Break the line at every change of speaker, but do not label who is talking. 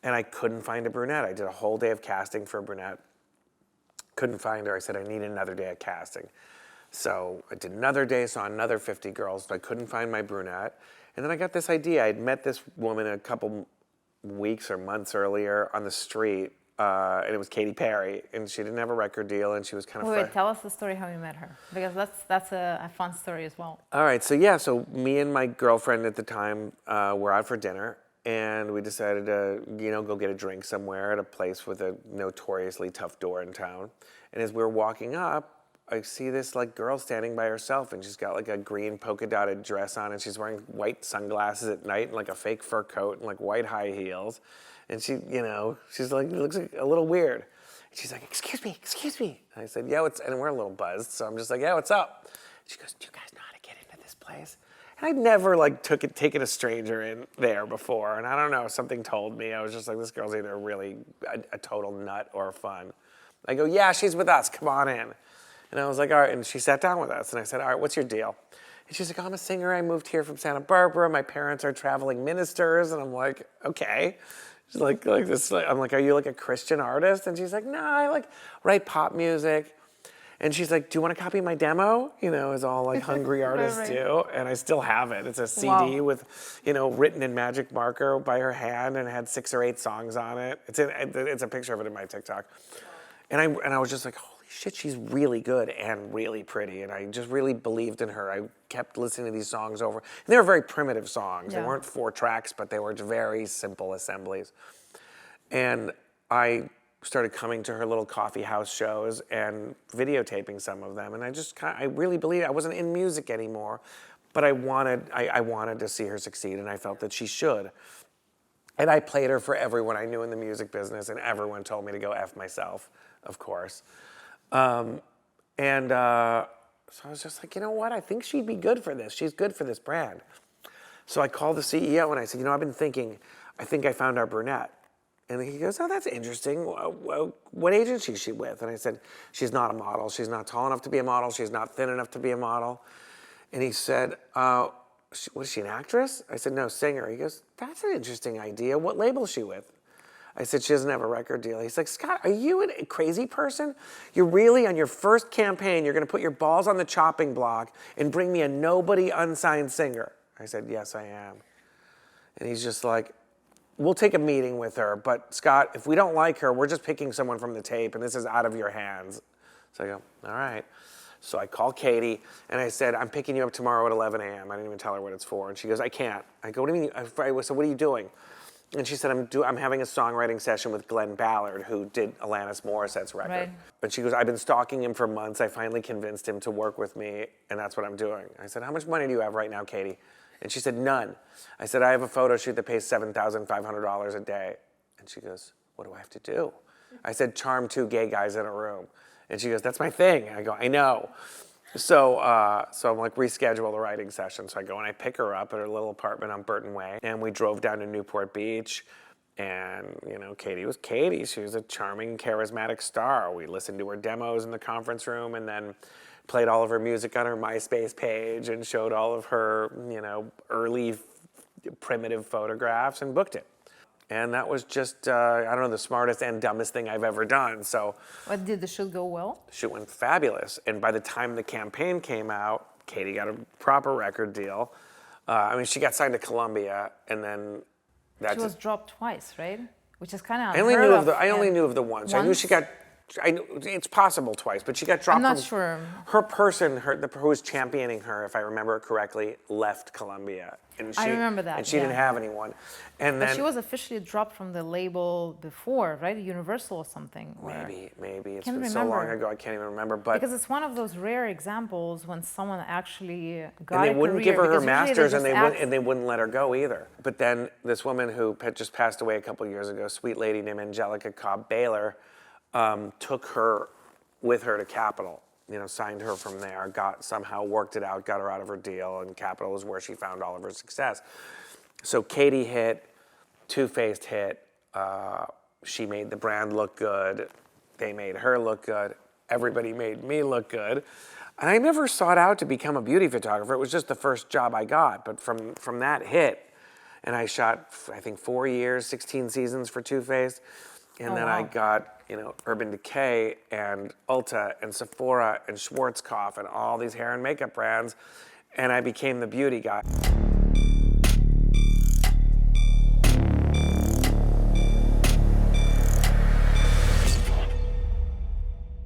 And I couldn't find a brunette. I did a whole day of casting for a brunette. Couldn't find her. I said, I need another day of casting. So I did another day, saw another 50 girls, but I couldn't find my brunette. And then I got this idea. I'd met this woman a couple weeks or months earlier on the street, and it was Katy Perry, and she didn't have a record deal, and she was kind of
Wait, tell us the story how you met her, because that's a fun story as well.
All right, so me and my girlfriend at the time were out for dinner, and we decided to, go get a drink somewhere at a place with a notoriously tough door in town. And as we were walking up, I see this girl standing by herself, and she's got a green polka dotted dress on, and she's wearing white sunglasses at night and a fake fur coat and white high heels. And she, she's looks a little weird. And she's like, excuse me. And I said, yeah, and we're a little buzzed. So I'm just like, yeah, what's up? She goes, do you guys know how to get into this place? And I'd never taken a stranger in there before. And I don't know, something told me. I was just like, this girl's either really a total nut or fun. I go, yeah, she's with us, come on in. And I was like, all right, and she sat down with us. And I said, all right, what's your deal? And she's like, I'm a singer. I moved here from Santa Barbara. My parents are traveling ministers. And I'm like, okay. She's like this. I'm like, are you a Christian artist? And she's like, no, I write pop music. And she's like, do you want to copy my demo? As all hungry artists do. And I still have it. It's a CD with, written in magic marker by her hand, and it had 6 or 8 songs on it. It's a picture of it in my TikTok. And I was just like, holy shit, she's really good and really pretty. And I just really believed in her. I kept listening to these songs over. And they were very primitive songs.
Yeah.
They weren't 4 tracks, but they were very simple assemblies. And I started coming to her little coffee house shows and videotaping some of them. And I really believed I wasn't in music anymore, but I wanted to see her succeed, and I felt that she should. And I played her for everyone I knew in the music business, and everyone told me to go F myself, of course. So I was just like, you know what? I think she'd be good for this. She's good for this brand. So I called the CEO and I said, I've been thinking, I think I found our brunette. And he goes, oh, that's interesting. What agency is she with? And I said, she's not a model. She's not tall enough to be a model. She's not thin enough to be a model. And he said, was she an actress? I said, no, singer. He goes, that's an interesting idea. What label is she with? I said, she doesn't have a record deal. He's like, Scott, are you a crazy person? You're really, on your first campaign, you're going to put your balls on the chopping block and bring me a nobody unsigned singer. I said, yes, I am. And he's just like, we'll take a meeting with her, but Scott, if we don't like her, we're just picking someone from the tape, and this is out of your hands. So I go, all right. So I call Katy, and I said, I'm picking you up tomorrow at 11 a.m. I didn't even tell her what it's for. And she goes, I can't. I go, what do you mean? So what are you doing? And she said, I'm having a songwriting session with Glenn Ballard, who did Alanis Morissette's record. Right. And she goes, I've been stalking him for months. I finally convinced him to work with me, and that's what I'm doing. I said, how much money do you have right now, Katy? And she said, none. I said, I have a photo shoot that pays $7,500 a day. And she goes, what do I have to do? I said, charm 2 gay guys in a room. And she goes, that's my thing. I go, I know. So I'm like, reschedule the writing session. So I go and I pick her up at her little apartment on Burton Way. And we drove down to Newport Beach. And, Katy was Katy. She was a charming, charismatic star. We listened to her demos in the conference room, and then played all of her music on her MySpace page and showed all of her, early primitive photographs and booked it. And that was just, I don't know, the smartest and dumbest thing I've ever done. So,
What, did the shoot go well?
The shoot went fabulous. And by the time the campaign came out, Katy got a proper record deal. She got signed to Columbia, and then
She was dropped twice, right? Which is kind of
I only knew of the one. So I knew she got. It's possible twice, but she got dropped.
I'm not sure.
Her person, who was championing her, if I remember it correctly, left Columbia. And
I remember that.
And she didn't have anyone. And
but she was officially dropped from the label before, right? Universal or something.
Maybe. It's been so long ago, I can't even remember. But
because it's one of those rare examples when someone actually got
and they wouldn't give her masters, and they wouldn't let her go either. But then this woman who just passed away a couple years ago, sweet lady named Angelica Cobb Baylor, took her with her to Capitol, signed her from there, somehow worked it out, got her out of her deal, and Capitol is where she found all of her success. So Katy hit, Two Faced hit, she made the brand look good, they made her look good, everybody made me look good. And I never sought out to become a beauty photographer, it was just the first job I got, but from that hit, And I shot, I think, 4 years, 16 seasons for Too Faced. And
Oh,
then I
wow.
got, Urban Decay and Ulta and Sephora and Schwarzkopf and all these hair and makeup brands. And I became the beauty guy.